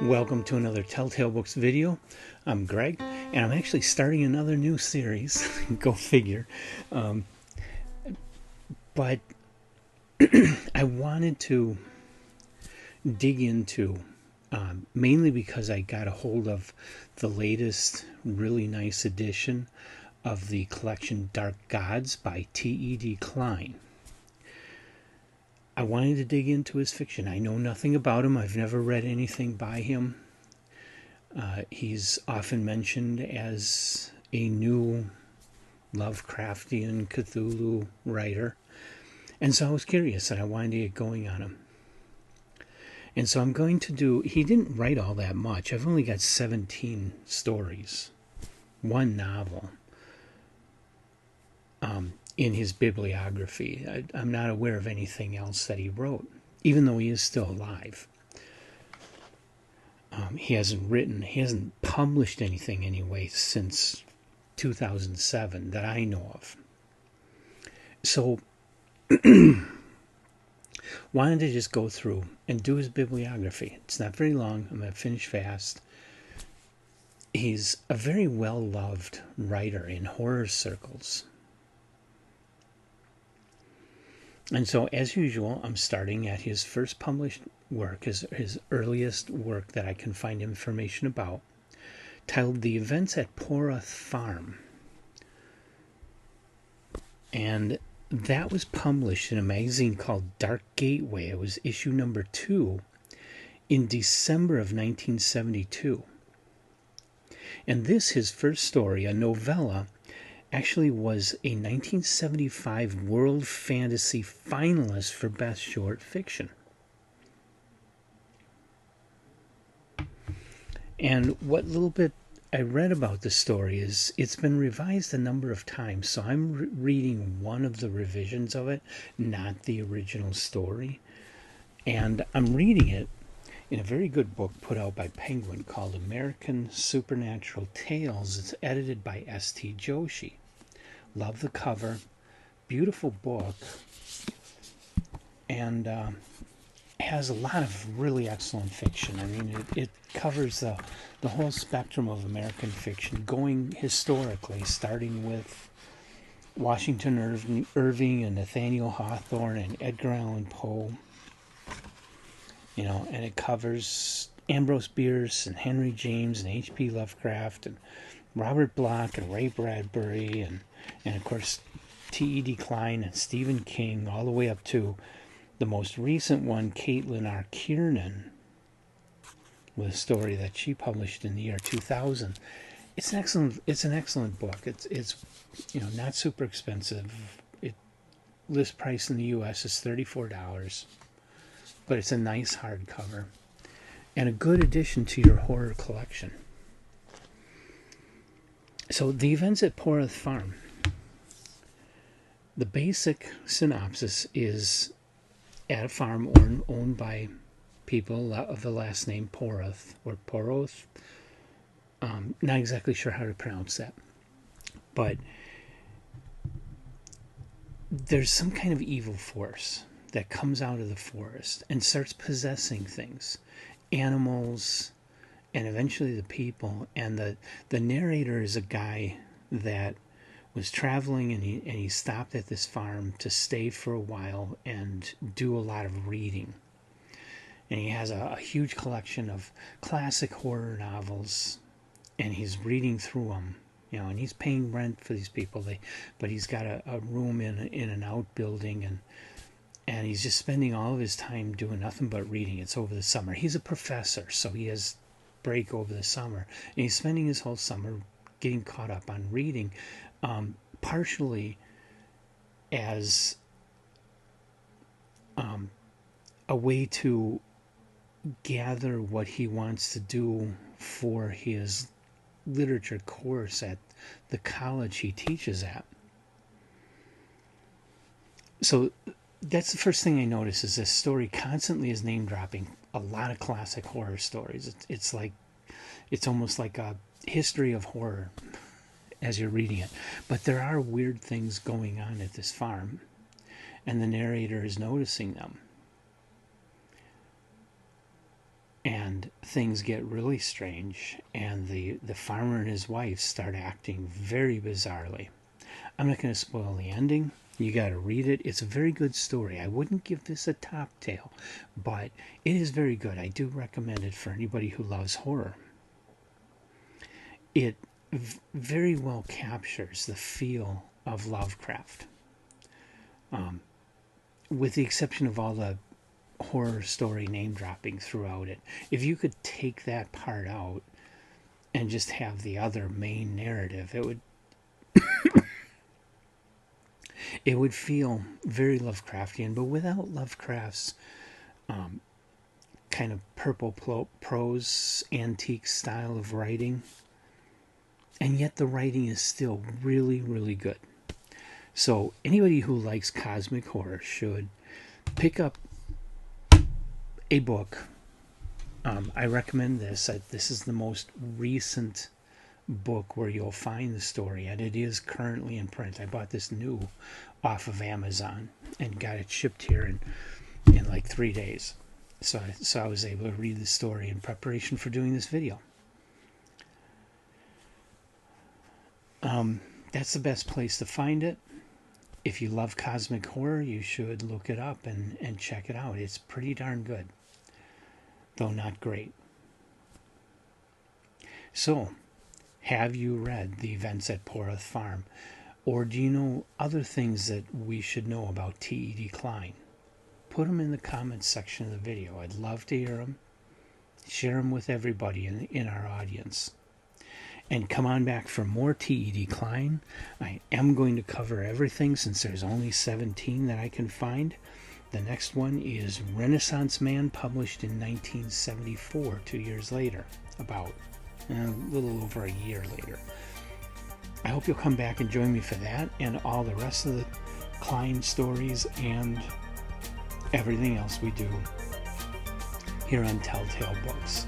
Welcome to another Telltale Books video. I'm Greg, and I'm actually starting another new series. Go figure. But I wanted to dig into, mainly because I got a hold of the latest really nice edition of the collection Dark Gods by T.E.D. Klein. I wanted to dig into his fiction. I know nothing about him. I've never read anything by him. He's often mentioned as a new Lovecraftian Cthulhu writer. And so I was curious and I wanted to get going on him. And so I'm going to do, he didn't write all that much. I've only got 17 stories, one novel in his bibliography. I'm not aware of anything else that he wrote, even though he is still alive. He hasn't published anything anyway since 2007 that I know of. So, wanted to just go through and do his bibliography. It's not very long. I'm going to finish fast. He's a very well-loved writer in horror circles. And so, as usual, I'm starting at his first published work, his earliest work that I can find information about, titled The Events at Poroth Farm. And that was published in a magazine called Dark Gateway. It was issue number 2 in December of 1972. And this, his first story, a novella, actually was a 1975 World Fantasy finalist for Best Short Fiction. And what little bit I read about the story is it's been revised a number of times. So I'm reading one of the revisions of it, not the original story. And I'm reading it in a very good book put out by Penguin called American Supernatural Tales. It's edited by S.T. Joshi. Love the cover. Beautiful book. And has a lot of really excellent fiction. I mean, it covers the whole spectrum of American fiction, going historically, starting with Washington Irving and Nathaniel Hawthorne and Edgar Allan Poe. You know, and it covers Ambrose Bierce and Henry James and H.P. Lovecraft and Robert Bloch and Ray Bradbury and of course T.E.D. Klein and Stephen King, all the way up to the most recent one, Caitlin R. Kiernan, with a story that she published in the year 2000. It's an excellent book. It's not super expensive. List price in the U.S. is $34, but it's a nice hardcover and a good addition to your horror collection. So, The Events at Poroth Farm. The basic synopsis is at a farm owned by people of the last name Poroth or Poroth. Not exactly sure how to pronounce that, but there's some kind of evil force that comes out of the forest and starts possessing things, animals, and eventually the people. And the narrator is a guy that was traveling, and he stopped at this farm to stay for a while and do a lot of reading. And he has a huge collection of classic horror novels, and he's reading through them, and he's paying rent for these people. But he's got a room in an outbuilding, and he's just spending all of his time doing nothing but reading. It's over the summer. He's a professor, so he has break over the summer, and he's spending his whole summer getting caught up on reading, partially as a way to gather what he wants to do for his literature course at the college he teaches at. So that's the first thing I notice, is this story constantly is name dropping a lot of classic horror stories. It's almost like a history of horror as you're reading it. But there are weird things going on at this farm, and the narrator is noticing them. And and things get really strange, and the farmer and his wife start acting very bizarrely. I'm not going to spoil the ending. You got to read it. It's a very good story. I wouldn't give this a top tail, but it is very good. I do recommend it for anybody who loves horror. It very well captures the feel of Lovecraft, with the exception of all the horror story name dropping throughout it. If you could take that part out and just have the other main narrative, it would feel very Lovecraftian, but without Lovecraft's kind of purple prose antique style of writing. And yet the writing is still really, really good. So anybody who likes cosmic horror should pick up a book. I recommend this. This is the most recent book where you'll find the story, and it is currently in print. I bought this new off of Amazon and got it shipped here in like 3 days. So I was able to read the story in preparation for doing this video. That's the best place to find it. If you love cosmic horror, you should look it up and check it out. It's pretty darn good, though not great. So, have you read the events at Poroth Farm? Or do you know other things that we should know about T.E.D. Klein? Put them in the comments section of the video. I'd love to hear them. Share them with everybody in our audience. And come on back for more T.E.D. Klein. I am going to cover everything since there's only 17 that I can find. The next one is Renaissance Man, published in 1974, 2 years later. About a little over a year later. I hope you'll come back and join me for that and all the rest of the Klein stories and everything else we do here on Telltale Books.